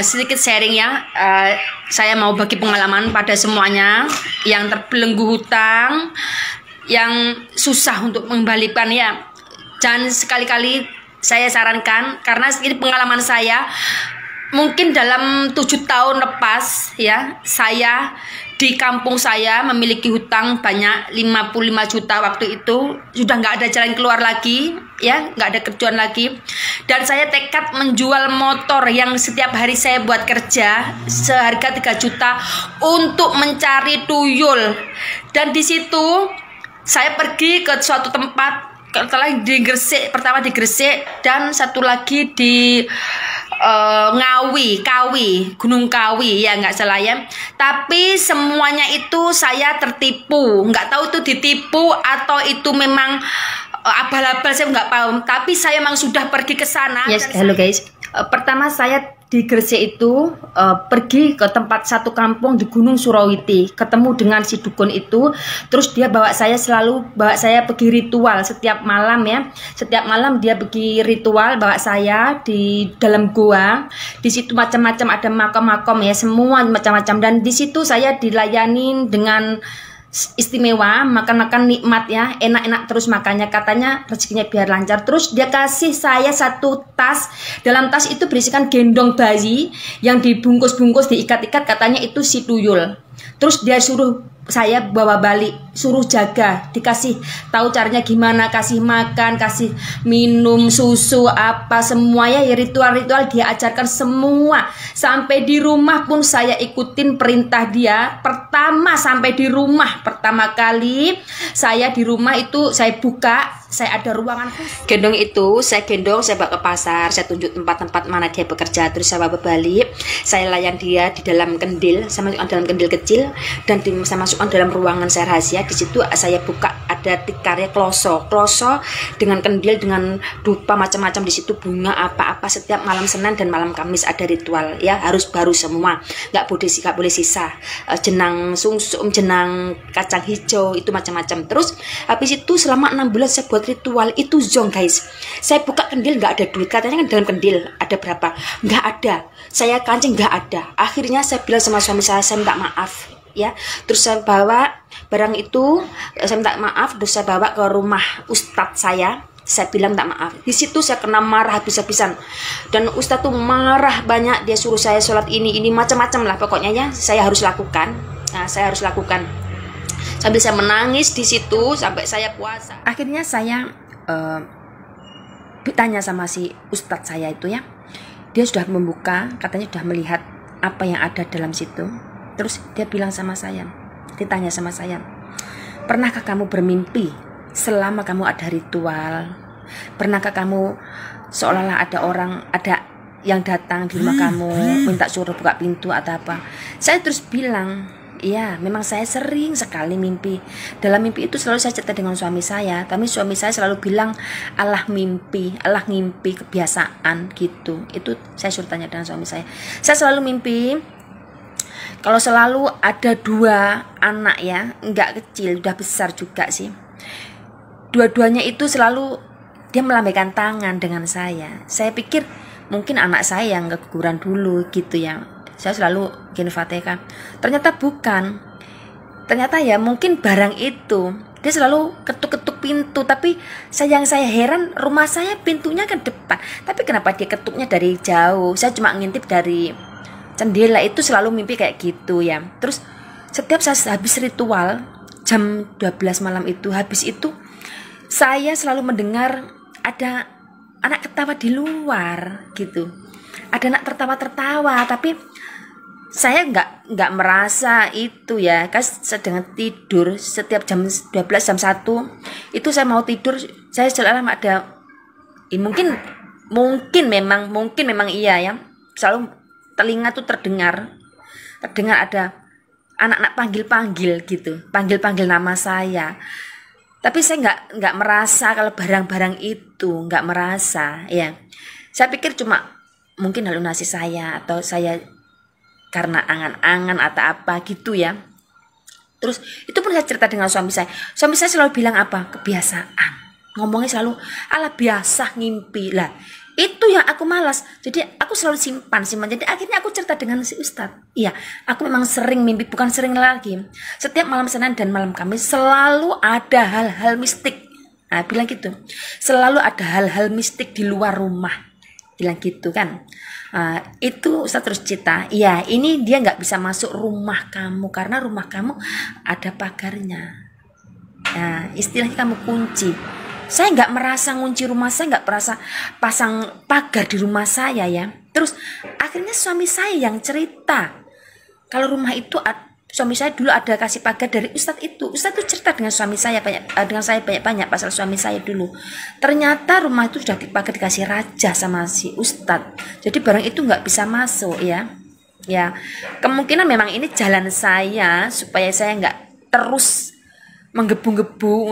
sedikit sharing ya. Saya mau bagi pengalaman pada semuanya yang terbelenggu hutang, yang susah untuk mengembalikan ya. Jangan sekali-kali saya sarankan, karena ini pengalaman saya. Mungkin dalam 7 tahun lepas ya, saya di kampung saya memiliki hutang banyak 55 juta waktu itu. Sudah nggak ada jalan keluar lagi ya, nggak ada kerjaan lagi. Dan saya tekad menjual motor yang setiap hari saya buat kerja seharga 3 juta untuk mencari tuyul. Dan di situ saya pergi ke suatu tempat, di Gresik, pertama di Gresik dan satu lagi di Kawi, Gunung Kawi ya, nggak salah ya. Tapi semuanya itu saya tertipu, nggak tahu itu ditipu atau itu memang abal-abal, saya nggak paham. Tapi saya memang sudah pergi ke sana. Yes, halo guys. Pertama saya di Gresik itu pergi ke tempat satu kampung di Gunung Surawiti, ketemu dengan si dukun itu. Terus dia selalu bawa saya pergi ritual setiap malam ya. Setiap malam dia pergi ritual, bawa saya di dalam gua. Di situ macam-macam, ada makam-makam ya, semua macam-macam. Dan di situ saya dilayani dengan istimewa, makan-makan nikmat ya, enak-enak terus makannya, katanya rezekinya biar lancar. Terus dia kasih saya satu tas, dalam tas itu berisikan gendong bayi yang dibungkus-bungkus, diikat-ikat, katanya itu si tuyul. Terus dia suruh saya bawa balik, suruh jaga, dikasih tahu caranya gimana, kasih makan, kasih minum, susu, apa semuanya ya, ritual-ritual dia ajarkan semua. Sampai di rumah pun saya ikutin perintah dia. Pertama sampai di rumah, pertama kali saya di rumah itu saya buka, saya ada ruangan khusus. Gendong itu saya gendong, saya bawa ke pasar, saya tunjuk tempat-tempat mana dia bekerja, terus saya bawa balik, saya layan dia di dalam kendil, saya masukkan dalam kendil kecil dan saya masukkan dalam ruangan saya rahasia. Di situ saya buka, ada tikarnya kloso dengan kendil, dengan dupa macam-macam di situ, bunga apa-apa. Setiap malam Senin dan malam Kamis ada ritual ya, harus baru semua, nggak boleh sisa. Jenang sungsum, jenang kacang hijau itu macam-macam. Terus habis itu selama 6 bulan saya buat ritual itu zong guys. Saya buka kendil nggak ada duit, katanya kan dalam kendil ada berapa, nggak ada. Saya kancing nggak ada. Akhirnya saya bilang sama suami saya minta maaf ya. Terus saya bawa barang itu, saya minta maaf, terus saya bawa ke rumah ustadz saya bilang minta maaf. Di situ saya kena marah habis-habisan, dan ustadz tuh marah banyak, dia suruh saya sholat ini macam-macam lah pokoknya ya, saya harus lakukan. Nah, saya harus lakukan sambil saya menangis di situ sampai saya puasa. Akhirnya saya ditanya sama si ustadz saya itu ya, dia sudah membuka, katanya sudah melihat apa yang ada dalam situ. Terus dia bilang sama saya, ditanya sama saya, pernahkah kamu bermimpi selama kamu ada ritual? Pernahkah kamu seolah-olah ada yang datang di rumah kamu, minta suruh buka pintu atau apa? Saya terus bilang, iya, memang saya sering sekali mimpi. Dalam mimpi itu selalu saya cerita dengan suami saya, tapi suami saya selalu bilang, Allah ngimpi, kebiasaan gitu. Itu saya suruh tanya dengan suami saya. Saya selalu mimpi kalau selalu ada 2 anak ya, enggak kecil, udah besar juga sih. Dua-duanya itu selalu dia melambaikan tangan dengan saya. Saya pikir mungkin anak saya yang keguguran dulu gitu ya. Saya selalu gini Fatihah. Ternyata bukan. Ternyata ya mungkin barang itu. Dia selalu ketuk-ketuk pintu. Tapi yang saya heran, rumah saya pintunya ke depan. Tapi kenapa dia ketuknya dari jauh? Saya cuma ngintip dari jendela. Itu selalu mimpi kayak gitu ya. Terus setiap saya habis ritual jam 12 malam itu, habis itu saya selalu mendengar ada anak ketawa di luar gitu. Ada anak tertawa-tertawa, tapi saya nggak merasa itu ya, kan sedang tidur. Setiap jam 12, jam 1 itu saya mau tidur, saya selalu ada mungkin memang iya ya, selalu telinga tuh terdengar ada anak-anak panggil gitu, panggil nama saya. Tapi saya nggak merasa kalau barang-barang itu, nggak merasa ya. Saya pikir cuma mungkin halusinasi saya, atau saya karena angan-angan atau apa gitu ya. Terus itu pun saya cerita dengan suami saya. Suami saya selalu bilang apa? Kebiasaan. Ngomongnya selalu ala biasa ngimpi lah. Itu yang aku malas. Jadi aku selalu simpan. Jadi akhirnya aku cerita dengan si Ustadz. Iya, aku memang sering mimpi, bukan sering lagi. Setiap malam Senin dan malam Kamis selalu ada hal-hal mistik. Nah, bilang gitu. Selalu ada hal-hal mistik di luar rumah. Bilang gitu kan. Itu Ustadz terus cerita. Iya, ini dia nggak bisa masuk rumah kamu karena rumah kamu ada pagarnya. Nah, istilahnya kamu kunci. Saya nggak merasa ngunci rumah saya, nggak merasa pasang pagar di rumah saya ya. Terus akhirnya suami saya yang cerita kalau rumah itu suami saya dulu ada kasih pagar dari Ustadz itu. Ustadz itu cerita dengan suami saya banyak pasal suami saya dulu. Ternyata rumah itu sudah dipagar dikasih raja sama si Ustadz. Jadi barang itu nggak bisa masuk ya. Ya kemungkinan memang ini jalan saya supaya saya nggak terus menggebu-gebu